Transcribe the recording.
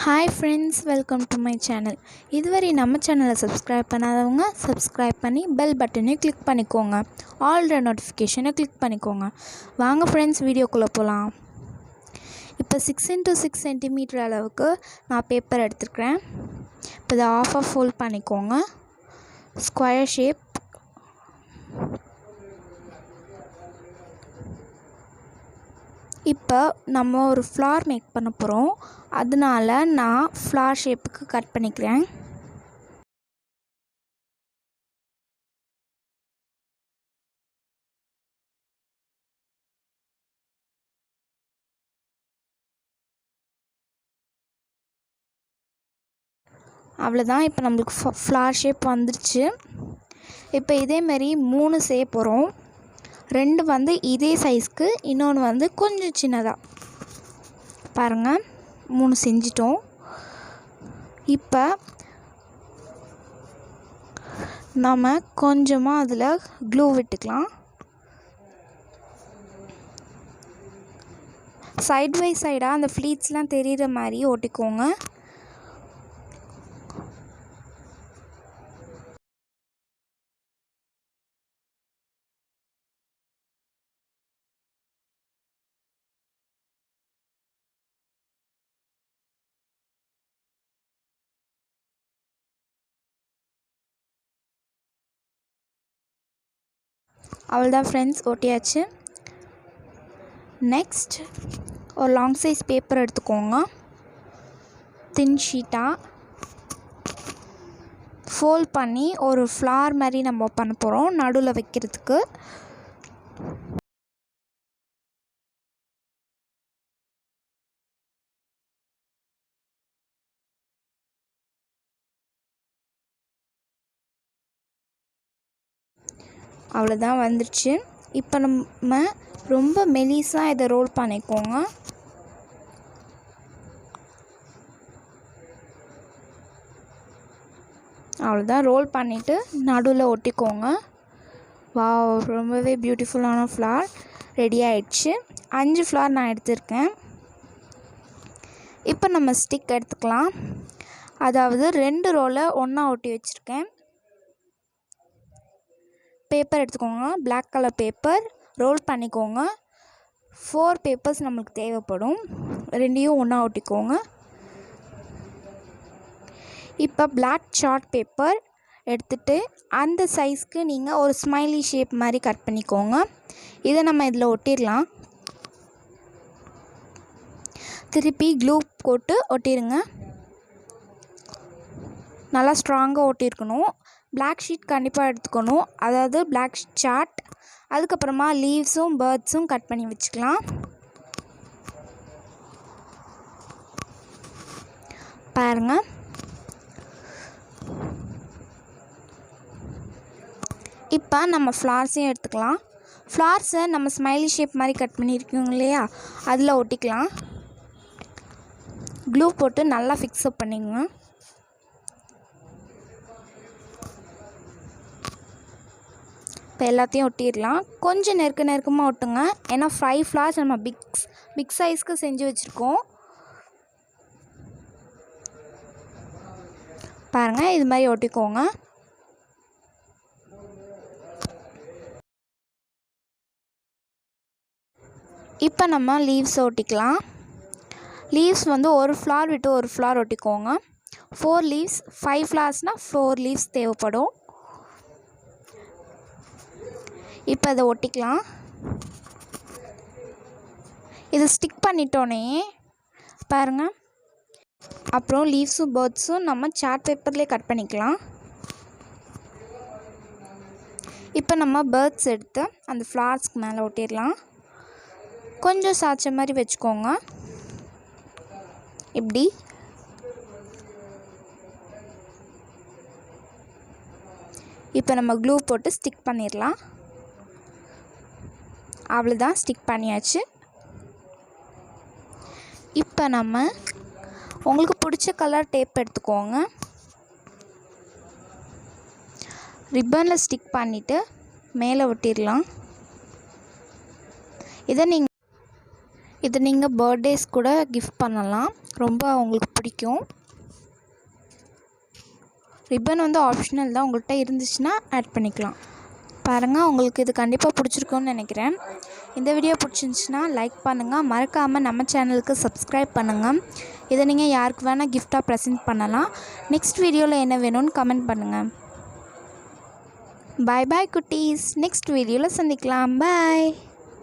Hi friends, welcome to my channel. இதுவரை நம்ம சேனலை சப்ஸ்கிரைப் பண்ணாதவங்க சப்ஸ்கிரைப் பண்ணி பெல் பட்டனை கிளிக் பண்ணிக்கோங்க. ஆல் த நோட்டிஃபிகேஷனை கிளிக் பண்ணிக்கோங்க. வாங்க ஃப்ரெண்ட்ஸ், வீடியோக்குள்ளே போகலாம். இப்போ 6x6 சென்டிமீட்டர் அளவுக்கு நான் பேப்பர் எடுத்துருக்கிறேன். இப்போ இதை ஆஃபாக ஃபோல்ட் பண்ணிக்கோங்க. Square shape. இப்போ நம்ம ஒரு ஃப்ளார் மேக் பண்ண போகிறோம். அதனால நான் ஃப்ளார் ஷேப்புக்கு கட் பண்ணிக்கிறேன். அவ்வளோதான், இப்போ நம்மளுக்கு ஃப்ளார் ஷேப் வந்துடுச்சு. இப்போ இதேமாரி 3 செய்ய போகிறோம். 2 வந்து இதே சைஸ்க்கு, இன்னொன்று வந்து கொஞ்சம் சின்னதாக. பாருங்கள், 3 செஞ்சிட்டோம். இப்போ நம்ம கொஞ்சமாக அதில் க்ளூ விட்டுக்கலாம். சைட் பை சைடாக அந்த ஃப்ளீட்ஸ்லாம் தெரிகிற மாதிரி ஒட்டிக்கோங்க. அவ்வளோதான் ஃப்ரெண்ட்ஸ், ஒட்டியாச்சு. நெக்ஸ்ட் ஒரு லாங் சைஸ் பேப்பர் எடுத்துக்கோங்க. தின் ஷீட்டாக ஃபோல்ட் பண்ணி ஒரு ஃப்ளார் மாதிரி நம்ம பண்ண போகிறோம் நடுவில் வைக்கிறதுக்கு. அவ்வளோதான், வந்துடுச்சு. இப்போ நம்ம ரொம்ப மெலிசாக இதை ரோல் பண்ணிக்கோங்க. அவ்வளோதான், ரோல் பண்ணிவிட்டு நடுவில் ஒட்டிக்கோங்க. வாவ், ரொம்பவே பியூட்டிஃபுல்லான ஃப்ளார் ரெடி ஆயிடுச்சு. 5 ஃப்ளார் நான் எடுத்திருக்கேன். இப்போ நம்ம ஸ்டிக் எடுத்துக்கலாம். அதாவது 2 ரோலை ஒன்றா ஒட்டி வச்சுருக்கேன். பேப்பர் எடுத்துக்கோங்க, பிளாக் கலர் பேப்பர். ரோல் பண்ணிக்கோங்க. 4 பேப்பர்ஸ் நம்மளுக்கு தேவைப்படும். 2யும் ஒன்றா ஒட்டிக்கோங்க. இப்போ பிளாக் சார்ட் பேப்பர் எடுத்துகிட்டு அந்த சைஸ்க்கு நீங்கள் ஒரு ஸ்மைலி ஷேப் மாதிரி கட் பண்ணிக்கோங்க. இதை நம்ம இதில் ஒட்டிடலாம். திருப்பி க்ளூ போட்டு ஒட்டிடுங்க. நல்லா ஸ்ட்ராங்காக ஒட்டியிருக்கணும். பிளாக் ஷீட் கண்டிப்பாக எடுத்துக்கணும், அதாவது பிளாக் சார்ட். அதுக்கப்புறமா லீவ்ஸும் பேர்ட்ஸும் கட் பண்ணி வச்சுக்கலாம். பாருங்கள், இப்போ நம்ம ஃப்ளார்ஸையும் எடுத்துக்கலாம். ஃப்ளார்ஸை நம்ம ஸ்மைலி ஷேப் மாதிரி கட் பண்ணியிருக்கோங்க இல்லையா, அதில் ஒட்டிக்கலாம். க்ளூ போட்டு நல்லா ஃபிக்ஸப் பண்ணிக்கோங்க. இப்போ எல்லாத்தையும் ஒட்டிடலாம். கொஞ்சம் நெருக்கமாக ஒட்டுங்க, ஏன்னா 5 ஃப்ளார்ஸ் நம்ம பிக் சைஸ்க்கு செஞ்சு வச்சுருக்கோம். பாருங்கள், இது மாதிரி ஒட்டிக்கோங்க. இப்போ நம்ம லீவ்ஸ் ஒட்டிக்கலாம். லீவ்ஸ் வந்து ஒரு ஃப்ளார் விட்டு ஒரு ஃப்ளார் ஒட்டிக்கோங்க. 4 லீவ்ஸ், 5 ஃப்ளார்ஸ்னால் 4 லீவ்ஸ் தேவைப்படும். இப்போ அதை ஒட்டிக்கலாம். இதை ஸ்டிக் பண்ணிட்டோன்னே பாருங்கள். அப்புறம் லீவ்ஸும் பேர்ட்ஸும் நம்ம சார்ட் பேப்பர்லேயே கட் பண்ணிக்கலாம். இப்போ நம்ம பேர்ட்ஸ் எடுத்து அந்த ஃப்ளார்ஸ்க்கு மேலே ஒட்டிடலாம். கொஞ்சம் சாய்ச்ச மாதிரி வச்சுக்கோங்க. இப்படி இப்போ நம்ம க்ளூ போட்டு ஸ்டிக் பண்ணிடலாம். அவ்வளோதான், ஸ்டிக் பண்ணியாச்சு. இப்போ நம்ம உங்களுக்கு பிடிச்ச கலர் டேப் எடுத்துக்கோங்க. ரிப்பனில் ஸ்டிக் பண்ணிவிட்டு மேலே ஒட்டிடலாம். இதை இது நீங்கள் பர்த்டேஸ் கூட கிஃப்ட் பண்ணலாம், ரொம்ப அவங்களுக்கு பிடிக்கும். ரிப்பன் வந்து ஆப்ஷனல் தான், உங்கள்கிட்ட இருந்துச்சுன்னா ஆட் பண்ணிக்கலாம். பாருங்கள், உங்களுக்கு இது கண்டிப்பாக பிடிச்சிருக்குன்னு நினைக்கிறேன். இந்த வீடியோ பிடிச்சிருந்துச்சின்னா லைக் பண்ணுங்கள், மறக்காமல் நம்ம சேனலுக்கு சப்ஸ்கிரைப் பண்ணுங்கள். இதை நீங்கள் யாருக்கு வேணால் கிஃப்டாக ப்ரெசென்ட் பண்ணலாம். நெக்ஸ்ட் வீடியோவில் என்ன வேணும்னு கமெண்ட் பண்ணுங்கள். பாய் பாய் குட்டீஸ், நெக்ஸ்ட் வீடியோவில் சந்திக்கலாம். பாய்.